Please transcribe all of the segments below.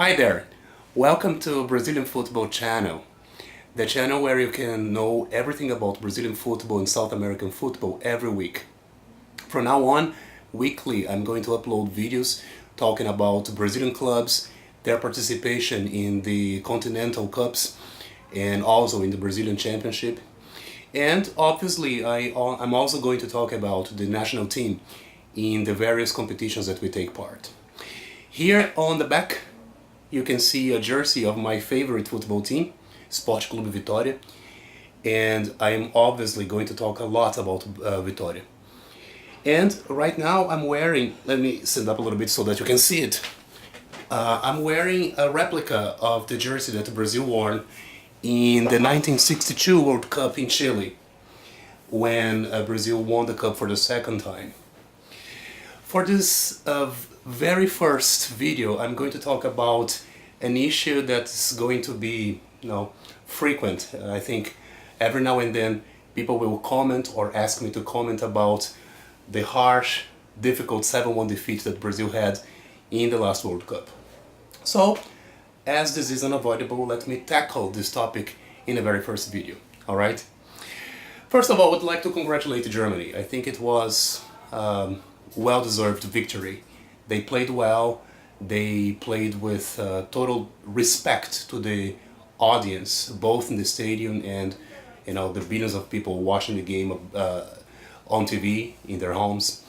Hi there, welcome to Brazilian Football Channel, the channel where you can know everything about Brazilian football and South American football every week. From now on, weekly I'm going to upload videos talking about Brazilian clubs, their participation in the Continental Cups and also in the Brazilian Championship. And obviously I'm also going to talk about the national team in the various competitions that we take part. Here on the back you can see a jersey of my favorite football team, Sport Clube Vitória, and I am obviously going to talk a lot about Vitória. And right now I'm wearing, let me stand up a little bit so that you can see it. I'm wearing a replica of the jersey that Brazil wore in the 1962 World Cup in Chile, when Brazil won the cup for the second time. For this very first video, I'm going to talk about an issue that's going to be, frequent. I think every now and then people will comment or ask me to comment about the harsh, difficult 7-1 defeat that Brazil had in the last World Cup. So, as this is unavoidable, let me tackle this topic in the very first video, alright? First of all, I would like to congratulate Germany. I think it was well-deserved victory. They played well, they played with total respect to the audience, both in the stadium and the billions of people watching the game on TV in their homes.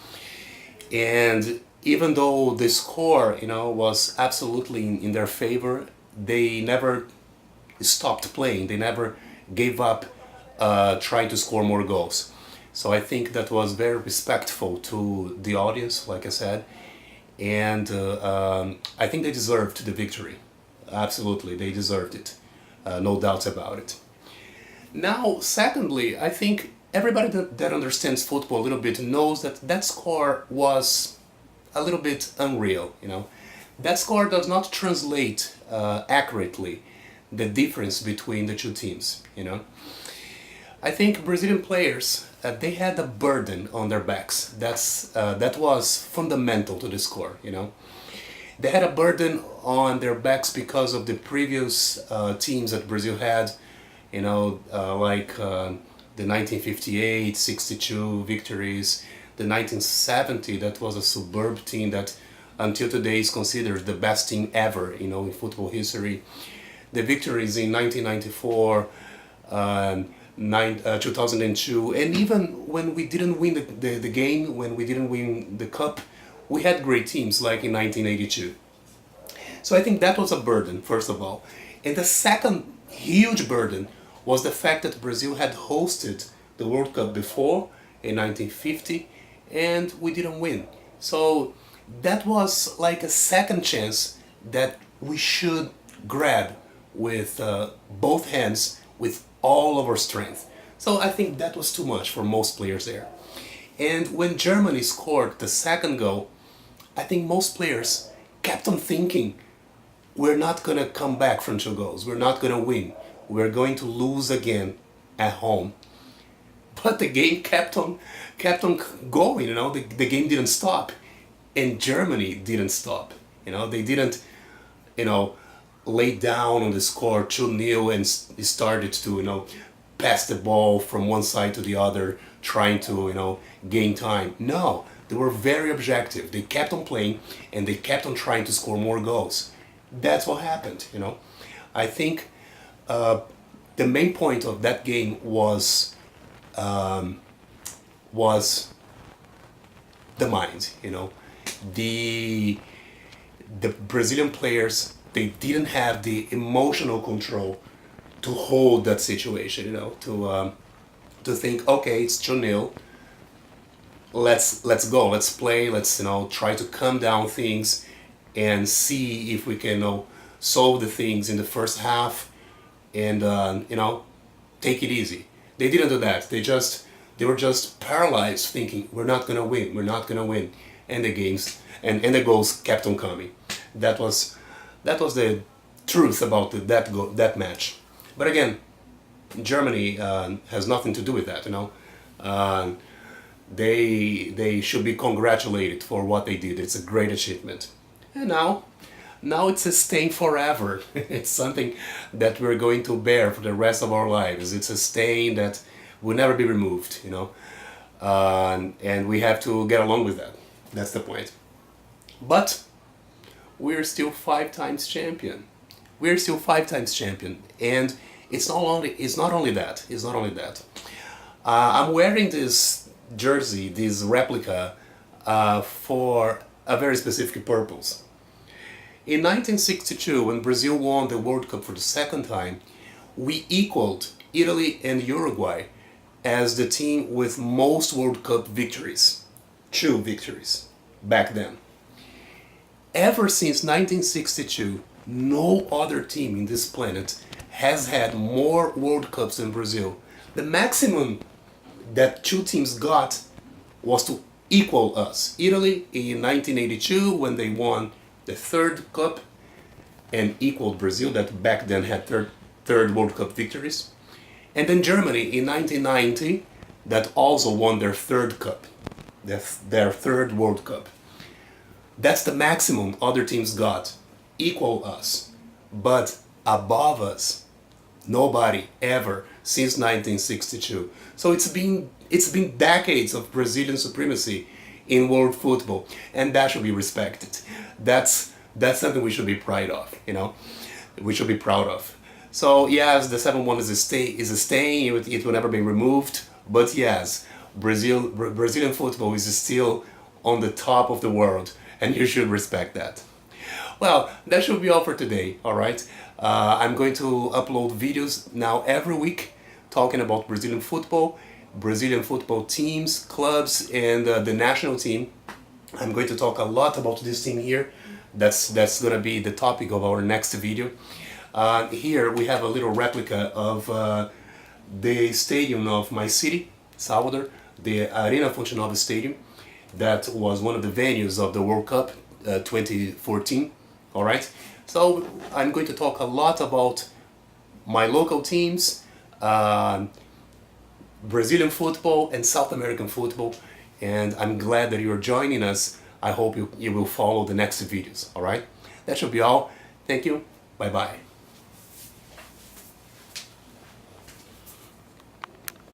And even though the score was absolutely in their favor, they never stopped playing, they never gave up trying to score more goals. So I think that was very respectful to the audience, like I said, and I think they deserved the victory. Absolutely, they deserved it. No doubts about it. Now, secondly, I think everybody that understands football a little bit knows that that score was a little bit unreal, That score does not translate accurately the difference between the two teams, I think Brazilian players, they had a burden on their backs. That was fundamental to the score, They had a burden on their backs because of the previous teams that Brazil had, like the 1958, 62 victories, the 1970, that was a superb team that until today is considered the best team ever, in football history. The victories in 1994, 2002, and even when we didn't win the game, when we didn't win the cup, we had great teams like in 1982. So I think that was a burden, first of all. And the second huge burden was the fact that Brazil had hosted the World Cup before, in 1950, and we didn't win. So that was like a second chance that we should grab with both hands, with all of our strength. So I think that was too much for most players there. And when Germany scored the second goal, I think most players kept on thinking, we're not going to come back from 2 goals, we're not going to win, we're going to lose again at home. But the game kept on going, the game didn't stop. And Germany didn't stop, they didn't, lay down on the score 2-0 and started to, pass the ball from one side to the other, trying to, gain time. No, they were very objective. They kept on playing and they kept on trying to score more goals. That's what happened, I think the main point of that game was the mind, The Brazilian players, they didn't have the emotional control to hold that situation, to think, okay, it's 2-0, let's go, let's play, let's try to calm down things and see if we can solve the things in the first half and take it easy. They didn't do that. They were just paralyzed, thinking we're not gonna win, and the games and the goals kept on coming. That was the truth about that match. But again, Germany has nothing to do with that, They should be congratulated for what they did. It's a great achievement. And now Now it's a stain forever. It's something that we're going to bear for the rest of our lives. It's a stain that will never be removed, you know. And we have to get along with that. That's the point. But we're still 5 times champion. We're still 5 times champion, and it's not only that. It's not only that. I'm wearing this jersey, this replica, for a very specific purpose. In 1962, when Brazil won the World Cup for the second time, we equaled Italy and Uruguay as the team with most World Cup victories. 2 victories back then. Ever since 1962, no other team in this planet has had more World Cups than Brazil. The maximum that 2 teams got was to equal us. Italy in 1982 when they won the third cup and equaled Brazil that back then had third World Cup victories. And then Germany in 1990 that also won their third cup, their third World Cup. That's the maximum other teams got. Equal us. But above us, nobody ever since 1962. So it's been decades of Brazilian supremacy in world football, and that should be respected. That's something we should be proud of, you know. We should be proud of. So yes, the 7-1 is a stain. It will never be removed. But yes, Brazilian football is still on the top of the world, and you should respect that. Well, that should be all for today, alright? I'm going to upload videos now every week talking about Brazilian football teams, clubs, and the national team. I'm going to talk a lot about this team here. That's going to be the topic of our next video. Here we have a little replica of the stadium of my city, Salvador, the Arena Fonte Stadium. That was one of the venues of the World Cup 2014. Alright, so I'm going to talk a lot about my local teams, Brazilian football and South American football, and I'm glad that you're joining us. I hope you will follow the next videos, alright? That should be all. Thank you. Bye-bye.